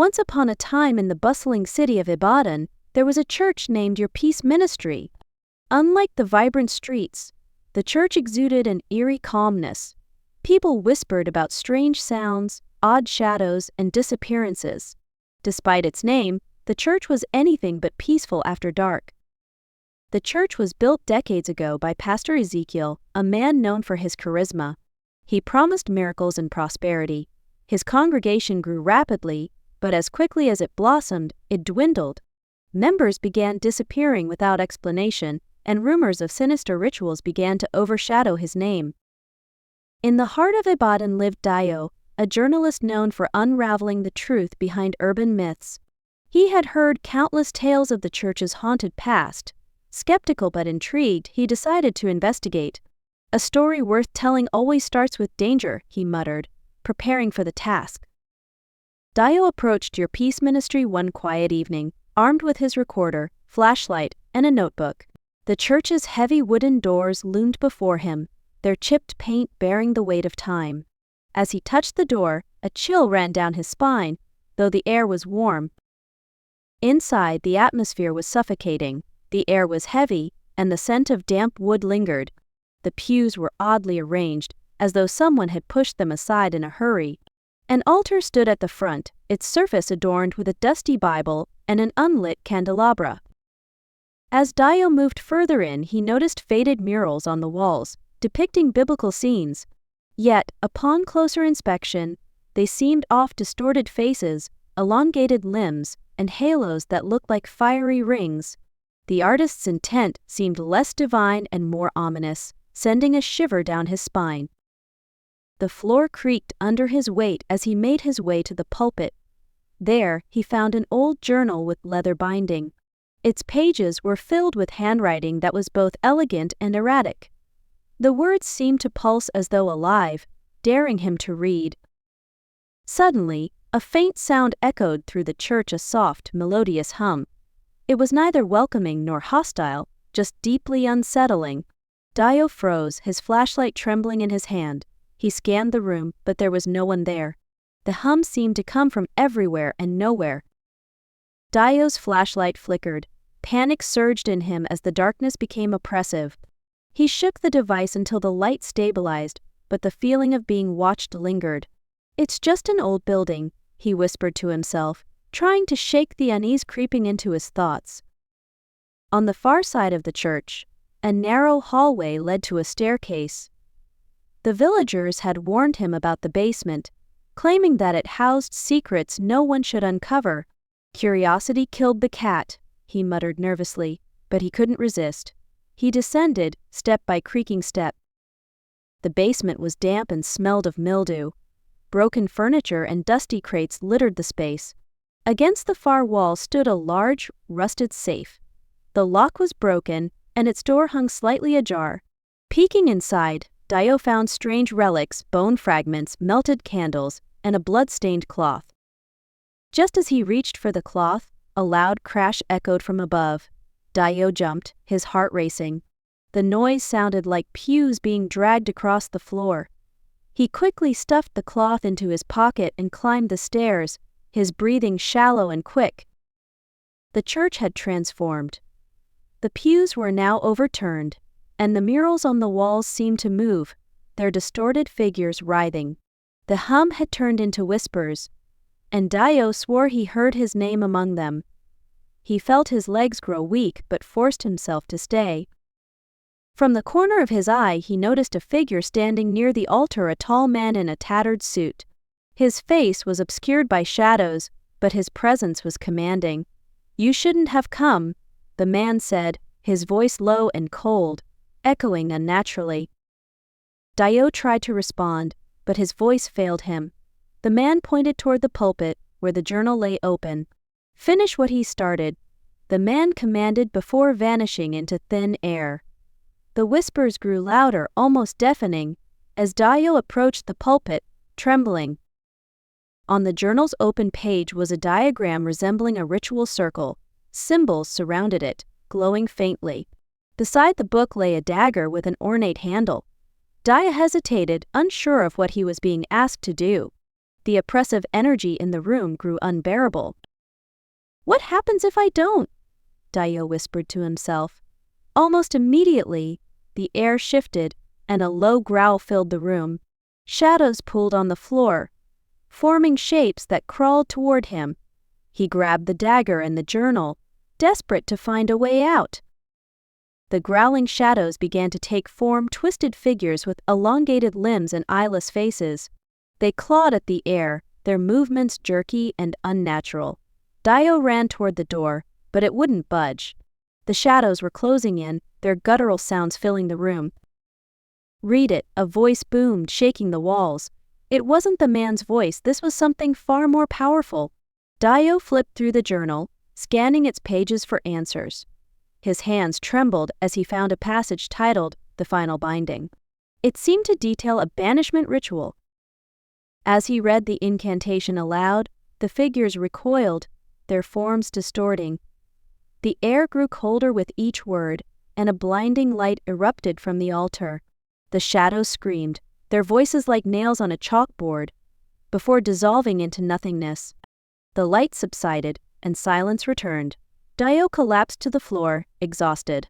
Once upon a time in the bustling city of Ibadan, there was a church named Your Peace Ministry. Unlike the vibrant streets, the church exuded an eerie calmness. People whispered about strange sounds, odd shadows, and disappearances. Despite its name, the church was anything but peaceful after dark. The church was built decades ago by Pastor Ezekiel, a man known for his charisma. He promised miracles and prosperity. His congregation grew rapidly, but as quickly as it blossomed, it dwindled. Members began disappearing without explanation, and rumors of sinister rituals began to overshadow his name. In the heart of Ibadan lived Dayo, a journalist known for unraveling the truth behind urban myths. He had heard countless tales of the church's haunted past. Skeptical but intrigued, he decided to investigate. "A story worth telling always starts with danger," he muttered, preparing for the task. Dayo approached Your Peace Ministry one quiet evening, armed with his recorder, flashlight, and a notebook. The church's heavy wooden doors loomed before him, their chipped paint bearing the weight of time. As he touched the door, a chill ran down his spine, though the air was warm. Inside, the atmosphere was suffocating. The air was heavy, and the scent of damp wood lingered. The pews were oddly arranged, as though someone had pushed them aside in a hurry. An altar stood at the front, its surface adorned with a dusty Bible and an unlit candelabra. As Dayo moved further in, he noticed faded murals on the walls, depicting biblical scenes. Yet, upon closer inspection, they seemed off distorted faces, elongated limbs, and halos that looked like fiery rings. The artist's intent seemed less divine and more ominous, sending a shiver down his spine. The floor creaked under his weight as he made his way to the pulpit. There, he found an old journal with leather binding. Its pages were filled with handwriting that was both elegant and erratic. The words seemed to pulse as though alive, daring him to read. Suddenly, a faint sound echoed through the church, a soft, melodious hum. It was neither welcoming nor hostile, just deeply unsettling. Dayo froze, his flashlight trembling in his hand. He scanned the room, but there was no one there. The hum seemed to come from everywhere and nowhere. Dayo's flashlight flickered. Panic surged in him as the darkness became oppressive. He shook the device until the light stabilized, but the feeling of being watched lingered. "It's just an old building," he whispered to himself, trying to shake the unease creeping into his thoughts. On the far side of the church, a narrow hallway led to a staircase. The villagers had warned him about the basement, claiming that it housed secrets no one should uncover. "Curiosity killed the cat," he muttered nervously, but he couldn't resist. He descended, step by creaking step. The basement was damp and smelled of mildew. Broken furniture and dusty crates littered the space. Against the far wall stood a large, rusted safe. The lock was broken, and its door hung slightly ajar. Peeking inside, Dayo found strange relics, bone fragments, melted candles, and a blood-stained cloth. Just as he reached for the cloth, a loud crash echoed from above. Dayo jumped, his heart racing. The noise sounded like pews being dragged across the floor. He quickly stuffed the cloth into his pocket and climbed the stairs, his breathing shallow and quick. The church had transformed. The pews were now overturned, and the murals on the walls seemed to move, their distorted figures writhing. The hum had turned into whispers, and Dayo swore he heard his name among them. He felt his legs grow weak but forced himself to stay. From the corner of his eye he noticed a figure standing near the altar, a tall man in a tattered suit. His face was obscured by shadows, but his presence was commanding. "You shouldn't have come," the man said, his voice low and cold, echoing unnaturally. Dayo tried to respond, but his voice failed him. The man pointed toward the pulpit, where the journal lay open. "Finish what he started," the man commanded before vanishing into thin air. The whispers grew louder, almost deafening, as Dayo approached the pulpit, trembling. On the journal's open page was a diagram resembling a ritual circle. Symbols surrounded it, glowing faintly. Beside the book lay a dagger with an ornate handle. Dayo hesitated, unsure of what he was being asked to do. The oppressive energy in the room grew unbearable. "What happens if I don't?" Dayo whispered to himself. Almost immediately, the air shifted, and a low growl filled the room. Shadows pooled on the floor, forming shapes that crawled toward him. He grabbed the dagger and the journal, desperate to find a way out. The growling shadows began to take form, twisted figures with elongated limbs and eyeless faces. They clawed at the air, their movements jerky and unnatural. Dayo ran toward the door, but it wouldn't budge. The shadows were closing in, their guttural sounds filling the room. "Read it," a voice boomed, shaking the walls. It wasn't the man's voice, this was something far more powerful. Dayo flipped through the journal, scanning its pages for answers. His hands trembled as he found a passage titled, "The Final Binding." It seemed to detail a banishment ritual. As he read the incantation aloud, the figures recoiled, their forms distorting. The air grew colder with each word, and a blinding light erupted from the altar. The shadows screamed, their voices like nails on a chalkboard, before dissolving into nothingness. The light subsided, and silence returned. Dayo collapsed to the floor, exhausted.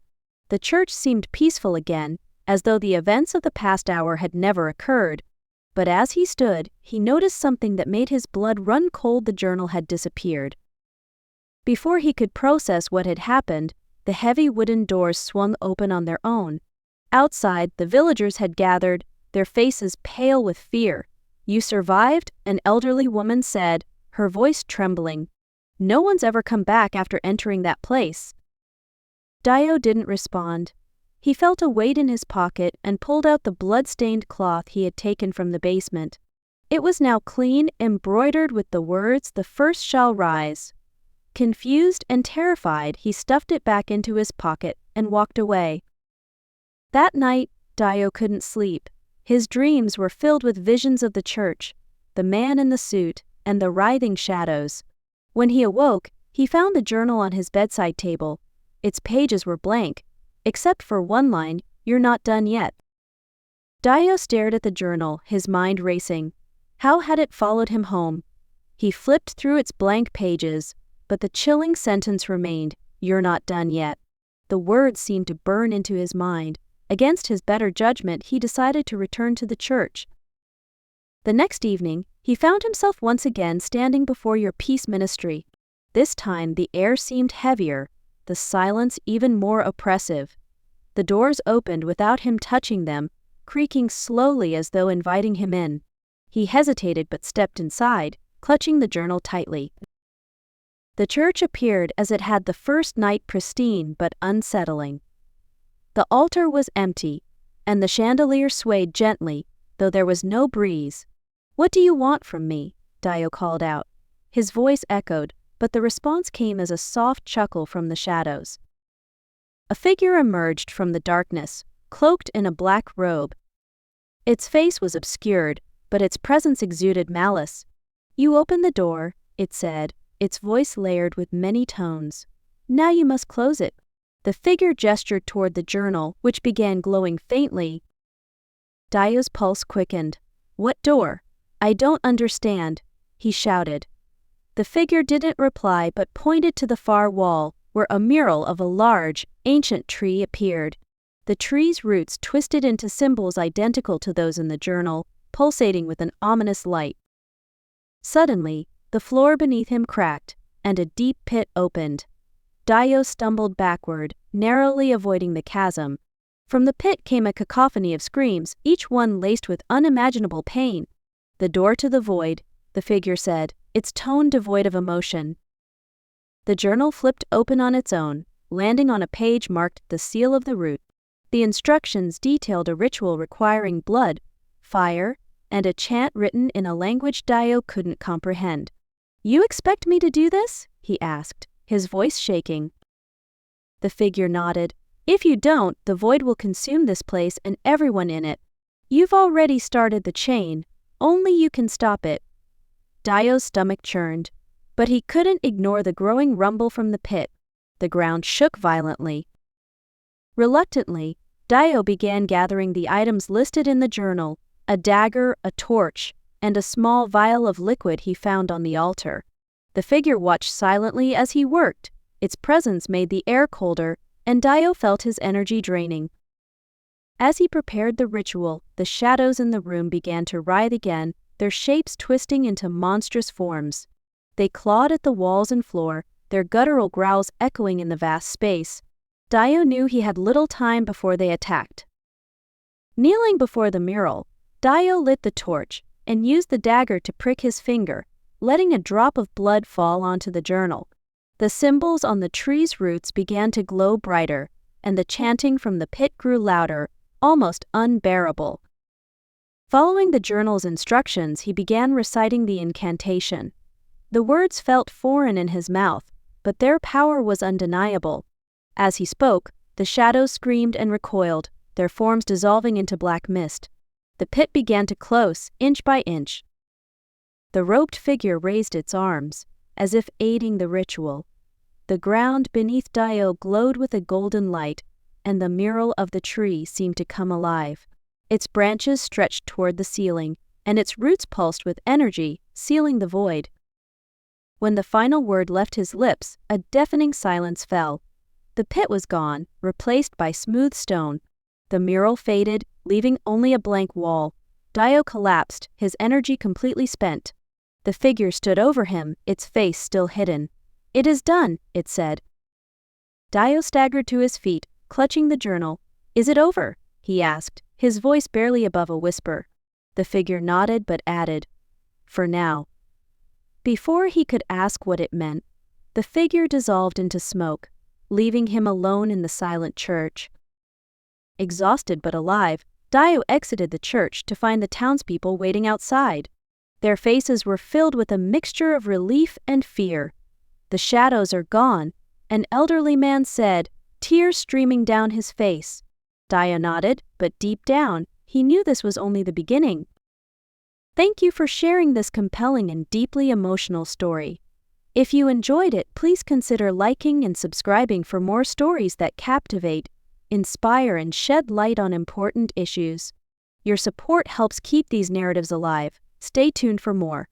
The church seemed peaceful again, as though the events of the past hour had never occurred. But as he stood, he noticed something that made his blood run cold. The journal had disappeared. Before he could process what had happened, the heavy wooden doors swung open on their own. Outside, the villagers had gathered, their faces pale with fear. "You survived?" an elderly woman said, her voice trembling. "No one's ever come back after entering that place." Dayo didn't respond. He felt a weight in his pocket and pulled out the blood-stained cloth he had taken from the basement. It was now clean, embroidered with the words, "The first shall rise." Confused and terrified, he stuffed it back into his pocket and walked away. That night, Dayo couldn't sleep. His dreams were filled with visions of the church, the man in the suit, and the writhing shadows. When he awoke, he found the journal on his bedside table. Its pages were blank, except for one line, "You're not done yet." Dayo stared at the journal, his mind racing. How had it followed him home? He flipped through its blank pages, but the chilling sentence remained, "You're not done yet." The words seemed to burn into his mind. Against his better judgment, he decided to return to the church. The next evening, he found himself once again standing before your peace ministry. This time, the air seemed heavier, the silence even more oppressive. The doors opened without him touching them, creaking slowly as though inviting him in. He hesitated but stepped inside, clutching the journal tightly. The church appeared as it had the first night, pristine but unsettling. The altar was empty, and the chandelier swayed gently, though there was no breeze. "What do you want from me?" Dayo called out. His voice echoed, but the response came as a soft chuckle from the shadows. A figure emerged from the darkness, cloaked in a black robe. Its face was obscured, but its presence exuded malice. "You open the door," it said, its voice layered with many tones. "Now you must close it." The figure gestured toward the journal, which began glowing faintly. Dayo's pulse quickened. "What door? I don't understand," he shouted. The figure didn't reply but pointed to the far wall, where a mural of a large, ancient tree appeared. The tree's roots twisted into symbols identical to those in the journal, pulsating with an ominous light. Suddenly, the floor beneath him cracked, and a deep pit opened. Dayo stumbled backward, narrowly avoiding the chasm. From the pit came a cacophony of screams, each one laced with unimaginable pain. "The door to the void," the figure said, its tone devoid of emotion. The journal flipped open on its own, landing on a page marked "The Seal of the Root." The instructions detailed a ritual requiring blood, fire, and a chant written in a language Dayo couldn't comprehend. "You expect me to do this?" he asked, his voice shaking. The figure nodded. "If you don't, the void will consume this place and everyone in it. You've already started the chain, only you can stop it." Dayo's stomach churned, but he couldn't ignore the growing rumble from the pit. The ground shook violently. Reluctantly, Dayo began gathering the items listed in the journal: a dagger, a torch, and a small vial of liquid he found on the altar. The figure watched silently as he worked. Its presence made the air colder, and Dayo felt his energy draining. As he prepared the ritual, the shadows in the room began to writhe again, their shapes twisting into monstrous forms. They clawed at the walls and floor, their guttural growls echoing in the vast space. Dayo knew he had little time before they attacked. Kneeling before the mural, Dayo lit the torch and used the dagger to prick his finger, letting a drop of blood fall onto the journal. The symbols on the tree's roots began to glow brighter, and the chanting from the pit grew louder, almost unbearable. Following the journal's instructions, he began reciting the incantation. The words felt foreign in his mouth, but their power was undeniable. As he spoke, the shadows screamed and recoiled, their forms dissolving into black mist. The pit began to close, inch by inch. The robed figure raised its arms, as if aiding the ritual. The ground beneath Dayo glowed with a golden light, and the mural of the tree seemed to come alive. Its branches stretched toward the ceiling, and its roots pulsed with energy, sealing the void. When the final word left his lips, a deafening silence fell. The pit was gone, replaced by smooth stone. The mural faded, leaving only a blank wall. Dayo collapsed, his energy completely spent. The figure stood over him, its face still hidden. "It is done," it said. Dayo staggered to his feet, clutching the journal. "Is it over?" he asked, his voice barely above a whisper. The figure nodded but added, "For now." Before he could ask what it meant, the figure dissolved into smoke, leaving him alone in the silent church. Exhausted but alive, Dayo exited the church to find the townspeople waiting outside. Their faces were filled with a mixture of relief and fear. "The shadows are gone," an elderly man said, tears streaming down his face. Dayo nodded, but deep down, he knew this was only the beginning. Thank you for sharing this compelling and deeply emotional story. If you enjoyed it, please consider liking and subscribing for more stories that captivate, inspire, and shed light on important issues. Your support helps keep these narratives alive. Stay tuned for more.